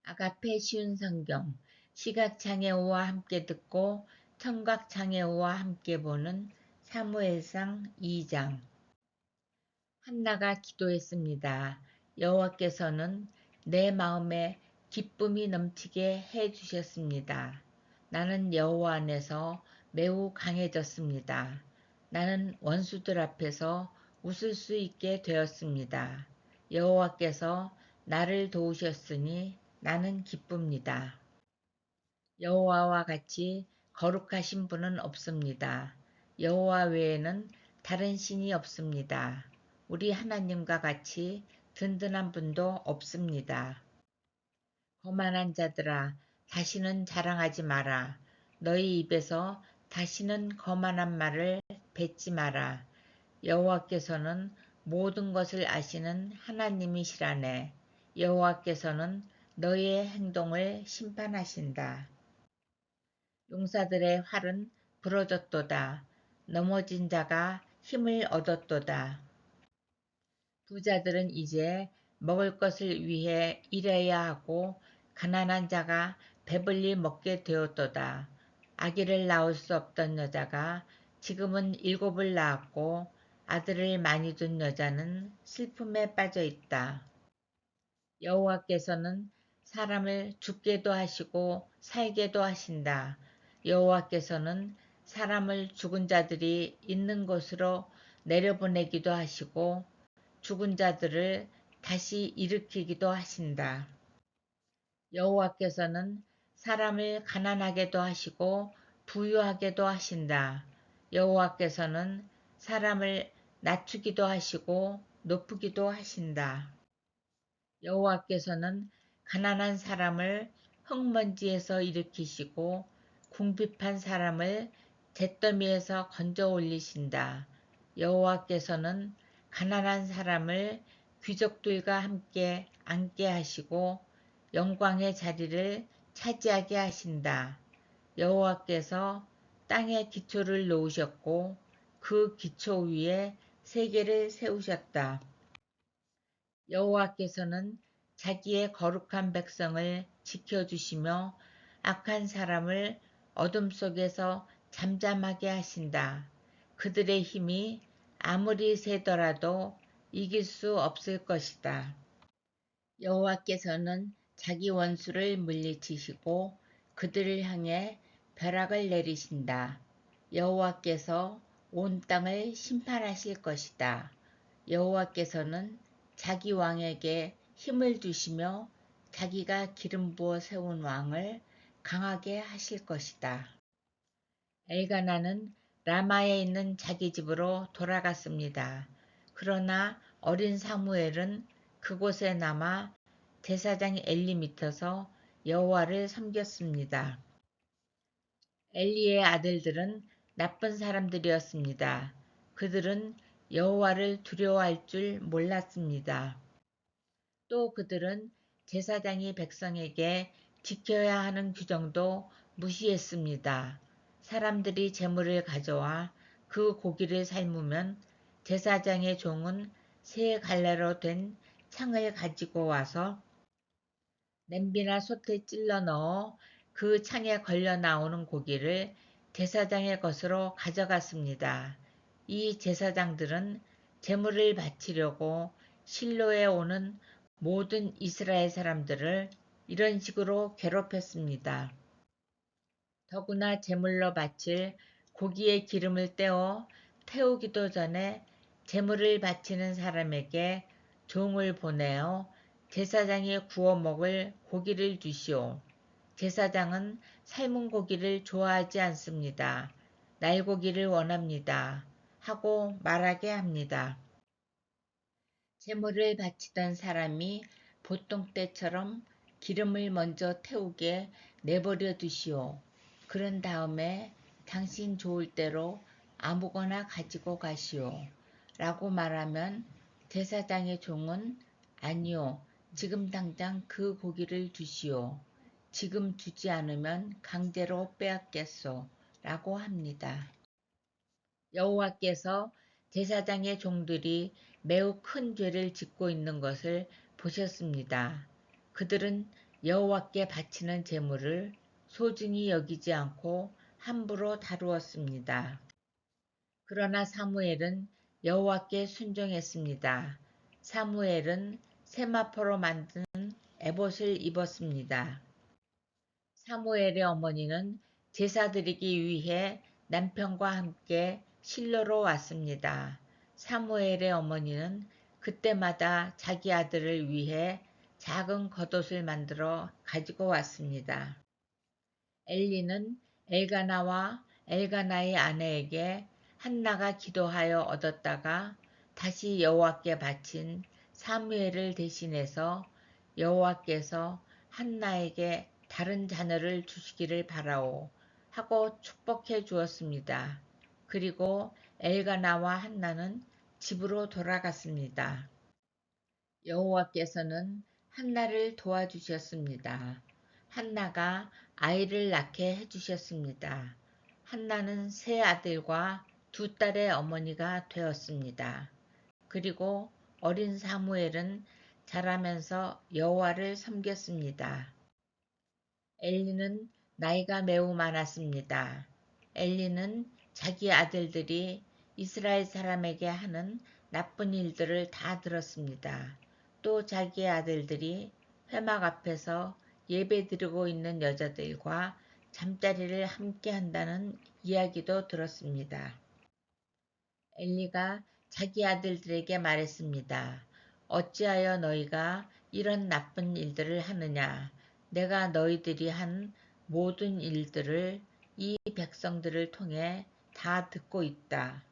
아가페 쉬운 성경, 시각장애우와 함께 듣고 청각장애우와 함께 보는 사무엘상 2장. 한나가 기도했습니다. 여호와께서는 내 마음에 기쁨이 넘치게 해 주셨습니다. 나는 여호와 안에서 매우 강해졌습니다. 나는 원수들 앞에서 웃을 수 있게 되었습니다. 여호와께서 나를 도우셨으니 나는 기쁩니다. 여호와와 같이 거룩하신 분은 없습니다. 여호와 외에는 다른 신이 없습니다. 우리 하나님과 같이 든든한 분도 없습니다. 거만한 자들아, 다시는 자랑하지 마라. 너희 입에서 다시는 거만한 말을 뱉지 마라. 여호와께서는 모든 것을 아시는 하나님이시라네. 여호와께서는 너희의 행동을 심판하신다. 용사들의 활은 부러졌도다. 넘어진 자가 힘을 얻었도다. 부자들은 이제 먹을 것을 위해 일해야 하고 가난한 자가 배불리 먹게 되었도다. 아기를 낳을 수 없던 여자가 지금은 7을 낳았고 아들을 많이 둔 여자는 슬픔에 빠져 있다. 여호와께서는 사람을 죽게도 하시고 살게도 하신다. 여호와께서는 사람을 죽은 자들이 있는 곳으로 내려보내기도 하시고 죽은 자들을 다시 일으키기도 하신다. 여호와께서는 사람을 가난하게도 하시고 부유하게도 하신다. 여호와께서는 사람을 낮추기도 하시고 높이기도 하신다. 여호와께서는 가난한 사람을 흙먼지에서 일으키시고 궁핍한 사람을 잿더미에서 건져 올리신다. 여호와께서는 가난한 사람을 귀족들과 함께 앉게 하시고 영광의 자리를 차지하게 하신다. 여호와께서 땅의 기초를 놓으셨고 그 기초 위에 세계를 세우셨다. 여호와께서는 자기의 거룩한 백성을 지켜주시며 악한 사람을 어둠 속에서 잠잠하게 하신다. 그들의 힘이 아무리 세더라도 이길 수 없을 것이다. 여호와께서는 자기 원수를 물리치시고 그들을 향해 벼락을 내리신다. 여호와께서 온 땅을 심판하실 것이다. 여호와께서는 자기 왕에게 힘을 주시며 자기가 기름 부어 세운 왕을 강하게 하실 것이다. 엘가나는 라마에 있는 자기 집으로 돌아갔습니다. 그러나 어린 사무엘은 그곳에 남아 제사장 엘리 밑에서 여호와를 섬겼습니다. 엘리의 아들들은 나쁜 사람들이었습니다. 그들은 여호와를 두려워할 줄 몰랐습니다. 또 그들은 제사장이 백성에게 지켜야 하는 규정도 무시했습니다. 사람들이 제물을 가져와 그 고기를 삶으면 제사장의 종은 세 갈래로 된 창을 가지고 와서 냄비나 솥에 찔러 넣어 그 창에 걸려 나오는 고기를 제사장의 것으로 가져갔습니다. 이 제사장들은 제물을 바치려고 실로에 오는 모든 이스라엘 사람들을 이런 식으로 괴롭혔습니다. 더구나 제물로 바칠 고기의 기름을 떼어 태우기도 전에 제물을 바치는 사람에게 종을 보내어 제사장이 구워 먹을 고기를 주시오. 제사장은 삶은 고기를 좋아하지 않습니다. 날고기를 원합니다. 하고 말하게 합니다. 제물을 바치던 사람이 보통 때처럼 기름을 먼저 태우게 내버려 두시오. 그런 다음에 당신 좋을 대로 아무거나 가지고 가시오. 라고 말하면 제사장의 종은 아니요, 지금 당장 그 고기를 주시오. 지금 주지 않으면 강제로 빼앗겠소. 라고 합니다. 여호와께서 제사장의 종들이 매우 큰 죄를 짓고 있는 것을 보셨습니다. 그들은 여호와께 바치는 제물을 소중히 여기지 않고 함부로 다루었습니다. 그러나 사무엘은 여호와께 순종했습니다. 사무엘은 세마포로 만든 에봇을 입었습니다. 사무엘의 어머니는 제사 드리기 위해 남편과 함께 실로로 왔습니다. 사무엘의 어머니는 그때마다 자기 아들을 위해 작은 겉옷을 만들어 가지고 왔습니다. 엘리는 엘가나와 엘가나의 아내에게 한나가 기도하여 얻었다가 다시 여호와께 바친 사무엘을 대신해서 여호와께서 한나에게 다른 자녀를 주시기를 바라오 하고 축복해 주었습니다. 그리고 엘가나와 한나는 집으로 돌아갔습니다. 여호와께서는 한나를 도와주셨습니다. 한나가 아이를 낳게 해주셨습니다. 한나는 세 아들과 두 딸의 어머니가 되었습니다. 그리고 어린 사무엘은 자라면서 여호와를 섬겼습니다. 엘리는 나이가 매우 많았습니다. 엘리는 자기 아들들이 이스라엘 사람에게 하는 나쁜 일들을 다 들었습니다. 또 자기 아들들이 회막 앞에서 예배드리고 있는 여자들과 잠자리를 함께 한다는 이야기도 들었습니다. 엘리가 자기 아들들에게 말했습니다. 어찌하여 너희가 이런 나쁜 일들을 하느냐? 내가 너희들이 한 모든 일들을 이 백성들을 통해 다 듣고 있다.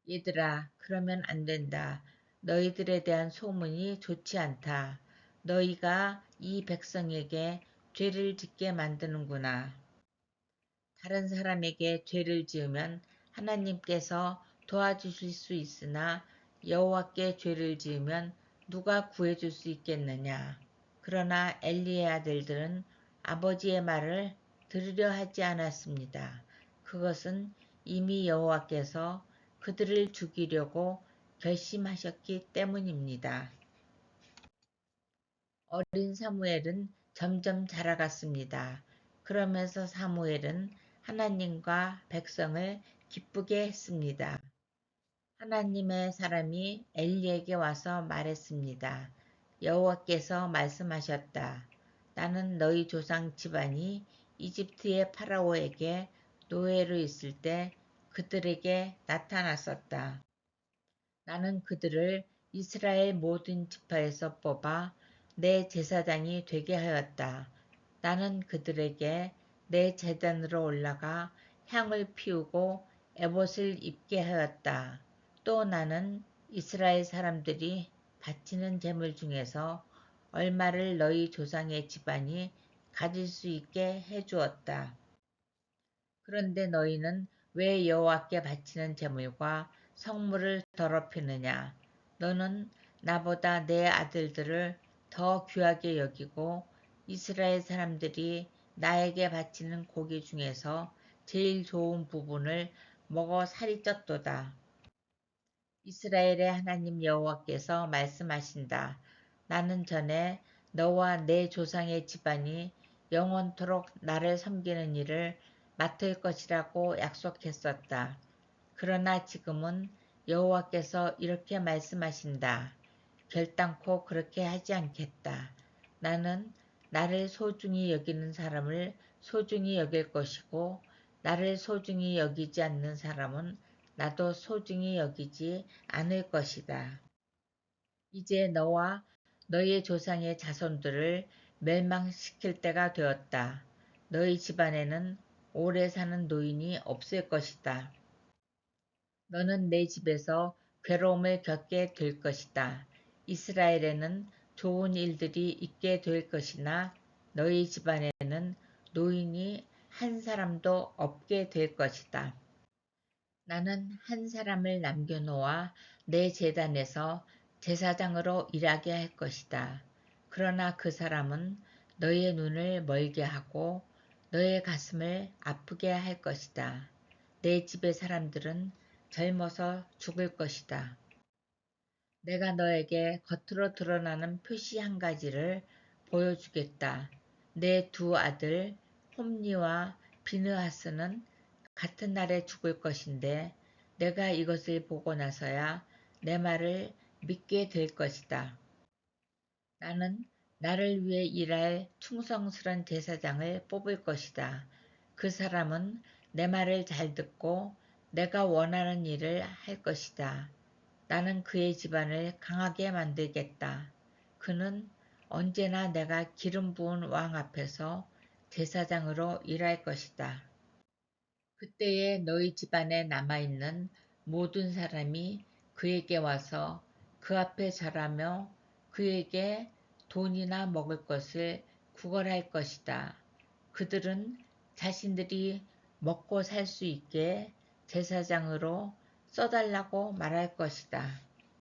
얘들아, 그러면 안 된다. 너희들에 대한 소문이 좋지 않다. 너희가 이 백성에게 죄를 짓게 만드는구나. 다른 사람에게 죄를 지으면 하나님께서 도와주실 수 있으나 여호와께 죄를 지으면 누가 구해줄 수 있겠느냐. 그러나 엘리의 아들들은 아버지의 말을 들으려 하지 않았습니다. 그것은 이미 여호와께서 그들을 죽이려고 결심하셨기 때문입니다. 어린 사무엘은 점점 자라갔습니다. 그러면서 사무엘은 하나님과 백성을 기쁘게 했습니다. 하나님의 사람이 엘리에게 와서 말했습니다. 여호와께서 말씀하셨다. 나는 너희 조상 집안이 이집트의 파라오에게 노예로 있을 때 그들에게 나타났었다. 나는 그들을 이스라엘 모든 지파에서 뽑아 내 제사장이 되게 하였다. 나는 그들에게 내 제단으로 올라가 향을 피우고 에봇을 입게 하였다. 또 나는 이스라엘 사람들이 바치는 제물 중에서 얼마를 너희 조상의 집안이 가질 수 있게 해주었다. 그런데 너희는 왜 여호와께 바치는 제물과 성물을 더럽히느냐? 너는 나보다 내 아들들을 더 귀하게 여기고 이스라엘 사람들이 나에게 바치는 고기 중에서 제일 좋은 부분을 먹어 살이 쪘도다. 이스라엘의 하나님 여호와께서 말씀하신다. 나는 전에 너와 내 조상의 집안이 영원토록 나를 섬기는 일을 맡을 것이라고 약속했었다. 그러나 지금은 여호와께서 이렇게 말씀하신다. 결단코 그렇게 하지 않겠다. 나는 나를 소중히 여기는 사람을 소중히 여길 것이고 나를 소중히 여기지 않는 사람은 나도 소중히 여기지 않을 것이다. 이제 너와 너희 조상의 자손들을 멸망시킬 때가 되었다. 너희 집안에는 오래 사는 노인이 없을 것이다. 너는 내 집에서 괴로움을 겪게 될 것이다. 이스라엘에는 좋은 일들이 있게 될 것이나 너희 집안에는 노인이 한 사람도 없게 될 것이다. 나는 한 사람을 남겨놓아 내 제단에서 제사장으로 일하게 할 것이다. 그러나 그 사람은 너의 눈을 멀게 하고 너의 가슴을 아프게 할 것이다. 내 집의 사람들은 젊어서 죽을 것이다. 내가 너에게 겉으로 드러나는 표시 한 가지를 보여주겠다. 내 두 아들 홈리와 비느하스는 같은 날에 죽을 것인데 내가 이것을 보고 나서야 내 말을 믿게 될 것이다. 나는 나를 위해 일할 충성스런 제사장을 뽑을 것이다. 그 사람은 내 말을 잘 듣고 내가 원하는 일을 할 것이다. 나는 그의 집안을 강하게 만들겠다. 그는 언제나 내가 기름 부은 왕 앞에서 제사장으로 일할 것이다. 그때에 너희 집안에 남아있는 모든 사람이 그에게 와서 그 앞에 절하며 그에게 돈이나 먹을 것을 구걸할 것이다. 그들은 자신들이 먹고 살 수 있게 제사장으로 써달라고 말할 것이다.